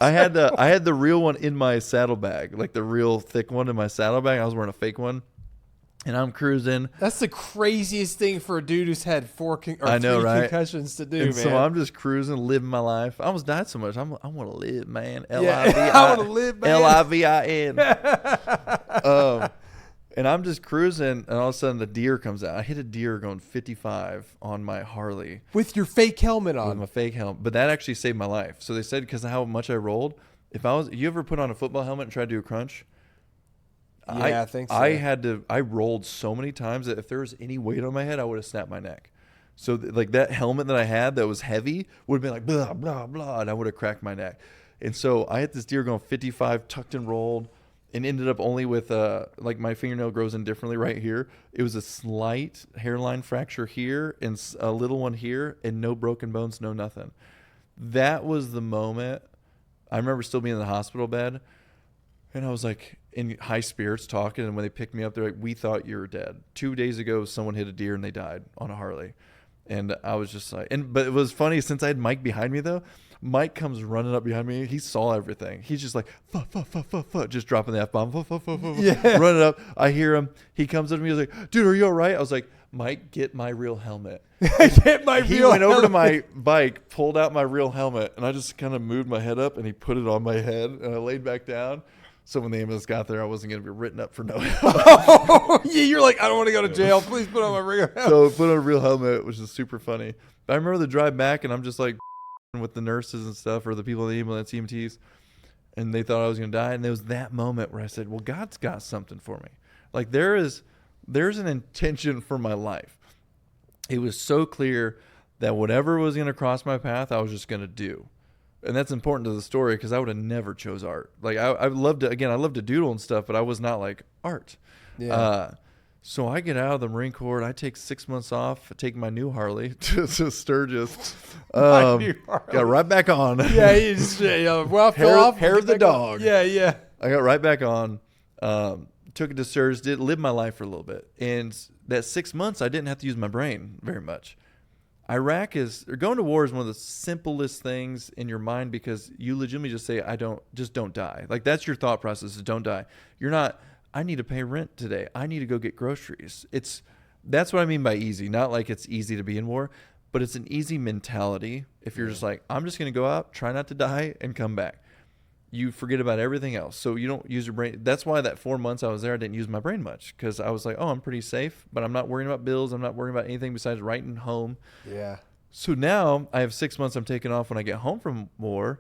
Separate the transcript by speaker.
Speaker 1: I had the real one in my saddlebag, like the real thick one in my saddlebag. I was wearing a fake one, and I'm cruising.
Speaker 2: That's the craziest thing for a dude who's had three
Speaker 1: right?
Speaker 2: concussions to do,
Speaker 1: And
Speaker 2: man.
Speaker 1: so I'm just cruising, living my life. I almost died so much. I want to live, man.
Speaker 2: I want to live, man.
Speaker 1: Livin. And I'm just cruising, and all of a sudden the deer comes out. I hit a deer going 55 on my Harley
Speaker 2: with your fake helmet on.
Speaker 1: with my fake helmet, but that actually saved my life. So they said because of how much I rolled, you ever put on a football helmet and try to do a crunch?
Speaker 2: Yeah, I think so.
Speaker 1: I rolled so many times that if there was any weight on my head, I would have snapped my neck. So like that helmet that I had that was heavy would have been like blah, blah, blah, and I would have cracked my neck. And so I had this deer going 55, tucked and rolled, and ended up only with like my fingernail grows in differently right here. It was a slight hairline fracture here and a little one here, and no broken bones, no nothing. That was the moment. I remember still being in the hospital bed, and I was like in high spirits talking, and when they picked me up, they're like, "We thought you were dead. 2 days ago, someone hit a deer and they died on a Harley." And I was just like, but it was funny since I had Mike behind me though. Mike comes running up behind me. He saw everything. He's just like, just dropping the F-bomb,
Speaker 2: Yeah.
Speaker 1: running up. I hear him. He comes up to me. He's like, "Dude, are you all right?" I was like, "Mike, get my real helmet." He went over to my bike, pulled out my real helmet, and I just kind of moved my head up, and he put it on my head, and I laid back down. So when the ambulance got there, I wasn't going to be written up for no helmet.
Speaker 2: Oh, yeah, you're like, I don't want to go to jail. Please put on my real helmet.
Speaker 1: So put on a real helmet, which is super funny. But I remember the drive back, and I'm just like with the nurses and stuff, or the people in the ambulance, EMTs, and they thought I was going to die. And there was that moment where I said, well, God's got something for me. Like there's an intention for my life. It was so clear that whatever was going to cross my path, I was just going to do. And that's important to the story because I would have never chose art. Like I loved to, again, I loved to doodle and stuff, but I was not like art.
Speaker 2: Yeah.
Speaker 1: So I get out of the Marine Corps and I take 6 months off, I take my new Harley to Sturgis. Got right back on.
Speaker 2: Yeah, you just well,
Speaker 1: hair of the dog.
Speaker 2: Yeah.
Speaker 1: I got right back on. Took it to Sturgis, lived my life for a little bit. And that 6 months, I didn't have to use my brain very much. Going to war is one of the simplest things in your mind because you legitimately just say, don't die. Like that's your thought process is don't die. You're not, I need to pay rent today. I need to go get groceries. That's what I mean by easy. Not like it's easy to be in war, but it's an easy mentality. If you're just like, I'm just going to go out, try not to die and come back. You forget about everything else. So you don't use your brain. That's why that 4 months I was there, I didn't use my brain much because I was like, oh, I'm pretty safe, but I'm not worrying about bills. I'm not worrying about anything besides writing home.
Speaker 2: Yeah.
Speaker 1: So now I have 6 months I'm taking off when I get home from war.